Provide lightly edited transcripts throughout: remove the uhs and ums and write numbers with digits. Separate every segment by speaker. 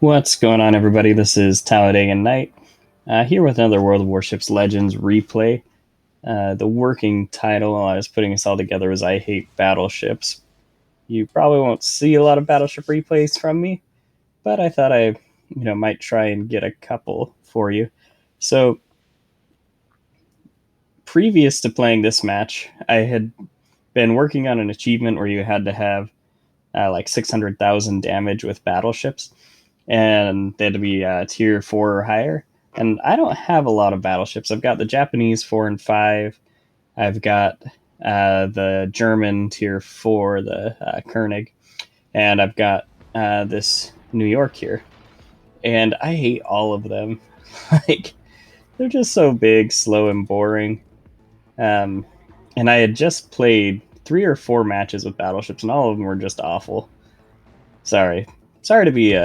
Speaker 1: What's going on, everybody? This is Talladega Knight, here with another World of Warships Legends replay. The working title while I was putting this all together was I Hate Battleships. You probably won't see a lot of Battleship replays from me, but I thought I might try and get a couple for you. So, previous to playing this match, I had been working on an achievement where you had to have like 600,000 damage with battleships, and they had to be tier 4 or higher. And I don't have a lot of battleships. I've got the Japanese 4 and 5. I've got the German tier 4, the Koenig, and I've got this New York here. And I hate all of them. Like, they're just so big, slow, and boring. Um, and I had just played 3 or 4 matches with battleships, and all of them were just awful. Sorry, sorry to be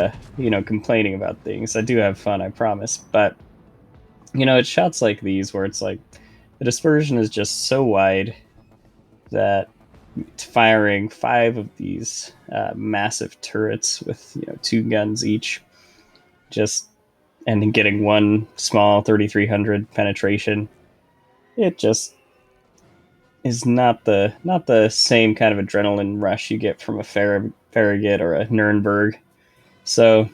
Speaker 1: complaining about things. I do have fun, I promise. But it's shots like these where it's like the dispersion is just so wide that firing 5 of these massive turrets with 2 guns each, just and then getting one small 3300 penetration, it just is not the same kind of adrenaline rush you get from a Farragut or a Nuremberg. So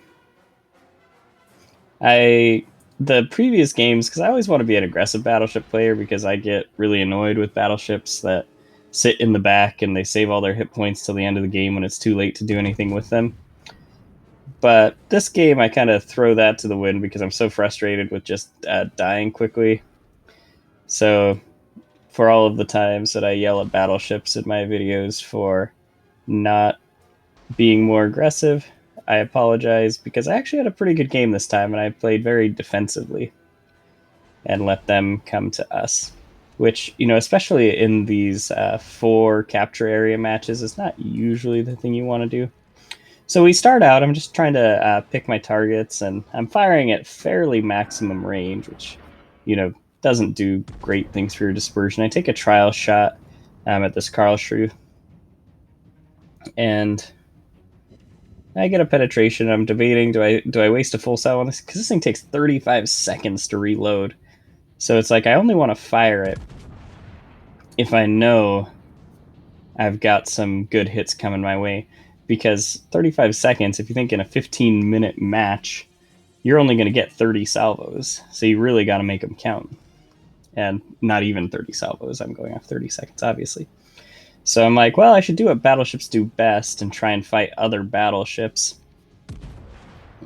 Speaker 1: I the previous games, because I always want to be an aggressive battleship player because I get really annoyed with battleships that sit in the back and they save all their hit points till the end of the game when it's too late to do anything with them. But this game, I kind of throw that to the wind because I'm so frustrated with just dying quickly. So for all of the times that I yell at battleships in my videos for not being more aggressive, I apologize because I actually had a pretty good game this time and I played very defensively and let them come to us. Which, especially in these 4 capture area matches, is not usually the thing you want to do. So we start out, I'm just trying to pick my targets, and I'm firing at fairly maximum range, which, doesn't do great things for your dispersion. I take a trial shot at this Karlsruhe, and I get a penetration. I'm debating, do I waste a full cell on this? Because this thing takes 35 seconds to reload. So it's like I only want to fire it if I know I've got some good hits coming my way. Because 35 seconds, if you think in a 15-minute match, you're only going to get 30 salvos. So you really got to make them count. And not even 30 salvos. I'm going off 30 seconds, obviously. So I'm like, well, I should do what battleships do best and try and fight other battleships.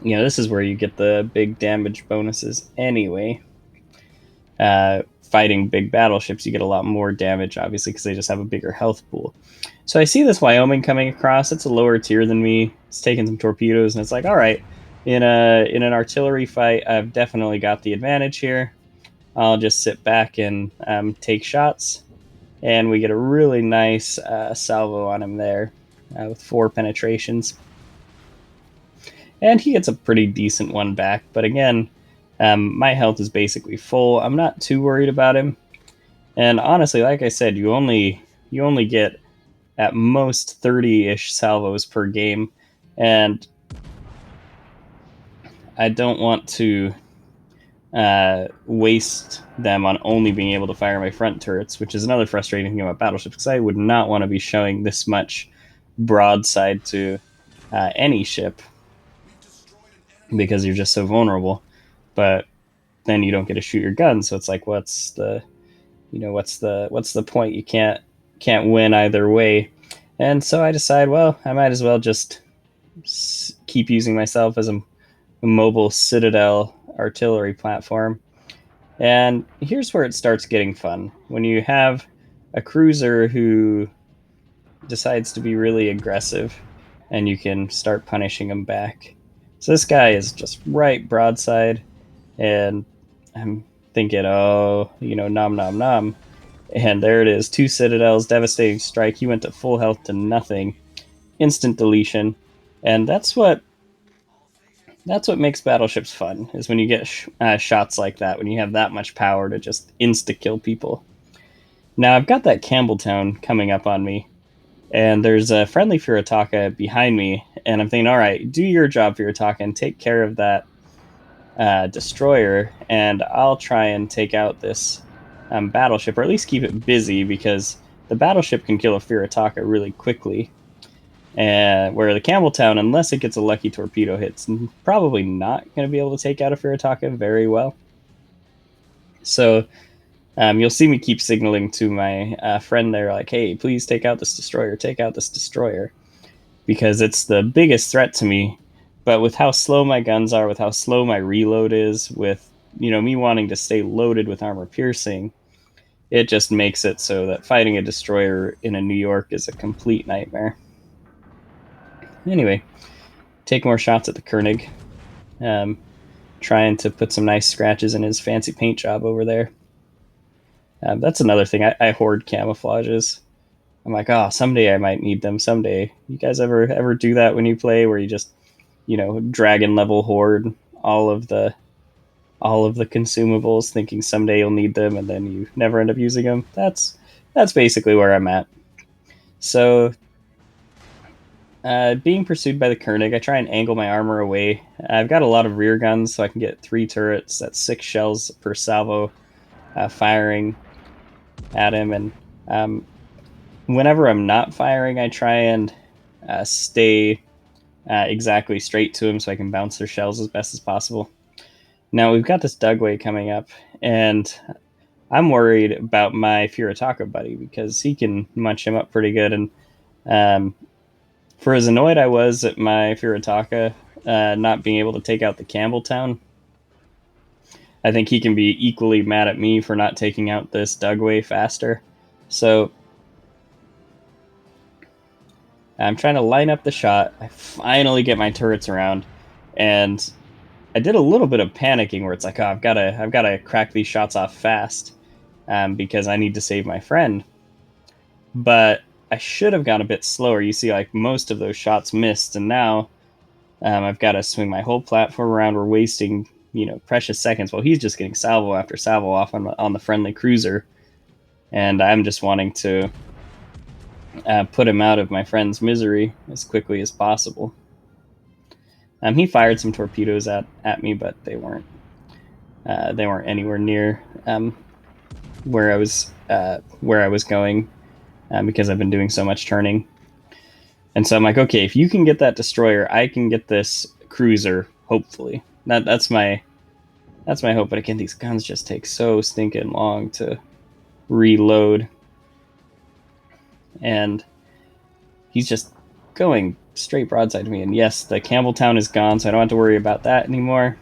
Speaker 1: This is where you get the big damage bonuses anyway. Fighting big battleships, you get a lot more damage, obviously, because they just have a bigger health pool. So I see this Wyoming coming across. It's a lower tier than me. It's taking some torpedoes, and it's like, all right, in an artillery fight, I've definitely got the advantage here. I'll just sit back and take shots, and we get a really nice salvo on him there with 4 penetrations. And he gets a pretty decent one back, but again, my health is basically full. I'm not too worried about him. And honestly, like I said, you only get at most 30-ish salvos per game, and I don't want to waste them on only being able to fire my front turrets, which is another frustrating thing about battleships, because I would not want to be showing this much broadside to any ship because you're just so vulnerable. But then you don't get to shoot your gun, so it's like, what's the point? You can't win either way. And so I decide, well, I might as well just keep using myself as a mobile citadel artillery platform. And here's where it starts getting fun. When you have a cruiser who decides to be really aggressive, and you can start punishing him back. So this guy is just right broadside, and I'm thinking, oh, nom nom nom. And there it is, 2 citadels, devastating strike. He went to full health to nothing, instant deletion, and that's what makes battleships fun. Is when you get shots like that, when you have that much power to just insta kill people. Now I've got that Campbelltown coming up on me, And there's a friendly Furitaka behind me, and I'm thinking, all right, do your job, Furitaka, and take care of that destroyer, and I'll try and take out this battleship, or at least keep it busy, because the battleship can kill a Furitaka really quickly. And where the Campbelltown, unless it gets a lucky torpedo hit, it's probably not going to be able to take out a Furitaka very well. So you'll see me keep signaling to my friend there, like, hey, please take out this destroyer, take out this destroyer, because it's the biggest threat to me. But with how slow my guns are, with how slow my reload is, with me wanting to stay loaded with armor piercing, it just makes it so that fighting a destroyer in a New York is a complete nightmare. Anyway, take more shots at the Koenig. Trying to put some nice scratches in his fancy paint job over there. That's another thing. I hoard camouflages. I'm like, oh, someday I might need them. Someday. You guys ever do that when you play, where you just dragon level hoard all of the consumables, thinking someday you'll need them, and then you never end up using them? That's basically where I'm at. So, being pursued by the Koenig, I try and angle my armor away. I've got a lot of rear guns, so I can get 3 turrets. That's 6 shells per salvo, firing at him. And whenever I'm not firing, I try and stay exactly straight to him, so I can bounce their shells as best as possible. Now we've got this Dugway coming up, and I'm worried about my Furitaka buddy, because he can munch him up pretty good. And for as annoyed I was at my Furitaka not being able to take out the Campbelltown, I think he can be equally mad at me for not taking out this Dugway faster. So I'm trying to line up the shot. I finally get my turrets around, and I did a little bit of panicking, where it's like, oh, I've got to crack these shots off fast, because I need to save my friend. But I should have gone a bit slower. You see, like, most of those shots missed, and now I've got to swing my whole platform around. We're wasting precious seconds while he's just getting salvo after salvo off on the friendly cruiser, and I'm just wanting to put him out of my friend's misery as quickly as possible. He fired some torpedoes at me, but they weren't anywhere near where I was going, because I've been doing so much turning. And so I'm like, okay, if you can get that destroyer, I can get this cruiser. Hopefully, that's my hope. But again, these guns just take so stinking long to reload, and he's just going straight broadside to me. And yes, the Campbelltown is gone, so I don't have to worry about that anymore.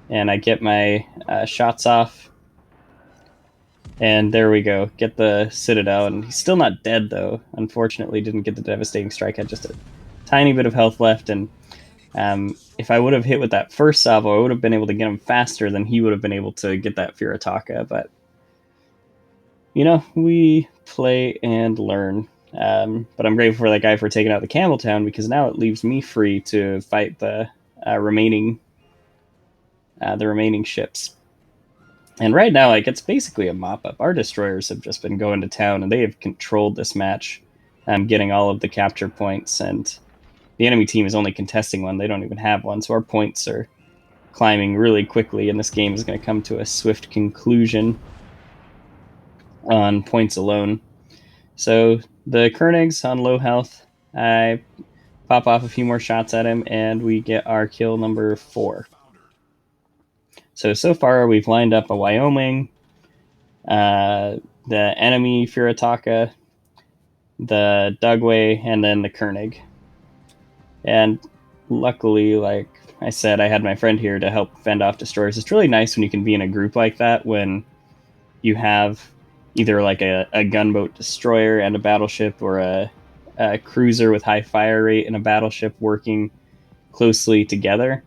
Speaker 1: And I get my shots off, and there we go. Get the Citadel, and he's still not dead, though. Unfortunately, didn't get the devastating strike. Had just a tiny bit of health left, and if I would have hit with that first salvo, I would have been able to get him faster than he would have been able to get that Furitaka. But we play and learn. But I'm grateful for that guy for taking out the Campbelltown, because now it leaves me free to fight the remaining ships. And right now, like, it's basically a mop-up. Our destroyers have just been going to town, and they have controlled this match, getting all of the capture points, and the enemy team is only contesting one. They don't even have one, so our points are climbing really quickly, and this game is going to come to a swift conclusion on points alone. So the Koenig's on low health. I pop off a few more shots at him, and we get our kill number 4. So far, we've lined up a Wyoming, the enemy Furitaka, the Dugway, and then the Koenig. And luckily, like I said, I had my friend here to help fend off destroyers. It's really nice when you can be in a group like that, when you have either like a gunboat destroyer and a battleship, or a cruiser with high fire rate and a battleship working closely together.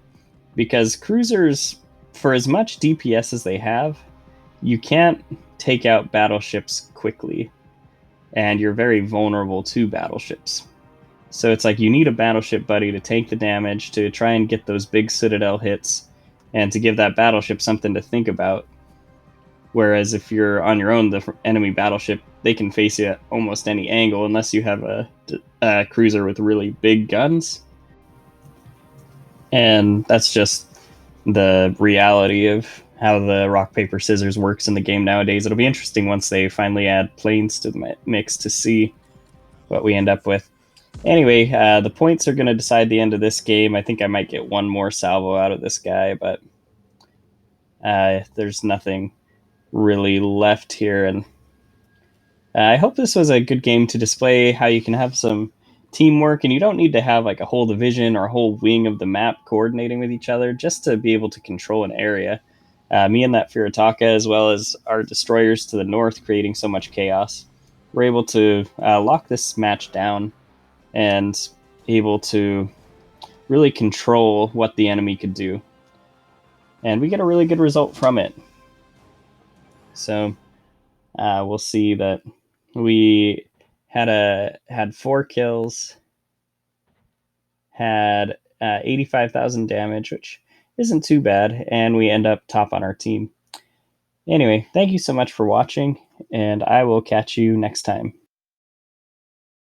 Speaker 1: Because cruisers, for as much DPS as they have, you can't take out battleships quickly, and you're very vulnerable to battleships. So it's like you need a battleship buddy to take the damage, to try and get those big Citadel hits, and to give that battleship something to think about. Whereas if you're on your own, the enemy battleship, they can face you at almost any angle unless you have a cruiser with really big guns. And that's just the reality of how the rock paper scissors works in the game nowadays. It'll be interesting once they finally add planes to the mix to see what we end up with. Anyway, the points are going to decide the end of this game. I think I might get one more salvo out of this guy, but there's nothing really left here. And I hope this was a good game to display how you can have some teamwork, and you don't need to have like a whole division or a whole wing of the map coordinating with each other just to be able to control an area. Me and that Firataka, as well as our destroyers to the north, creating so much chaos, we're able to lock this match down and able to really control what the enemy could do. And we get a really good result from it. So we'll see that we had 4 kills, had 85,000 damage, which isn't too bad, and we end up top on our team. Anyway, thank you so much for watching, and I will catch you next time.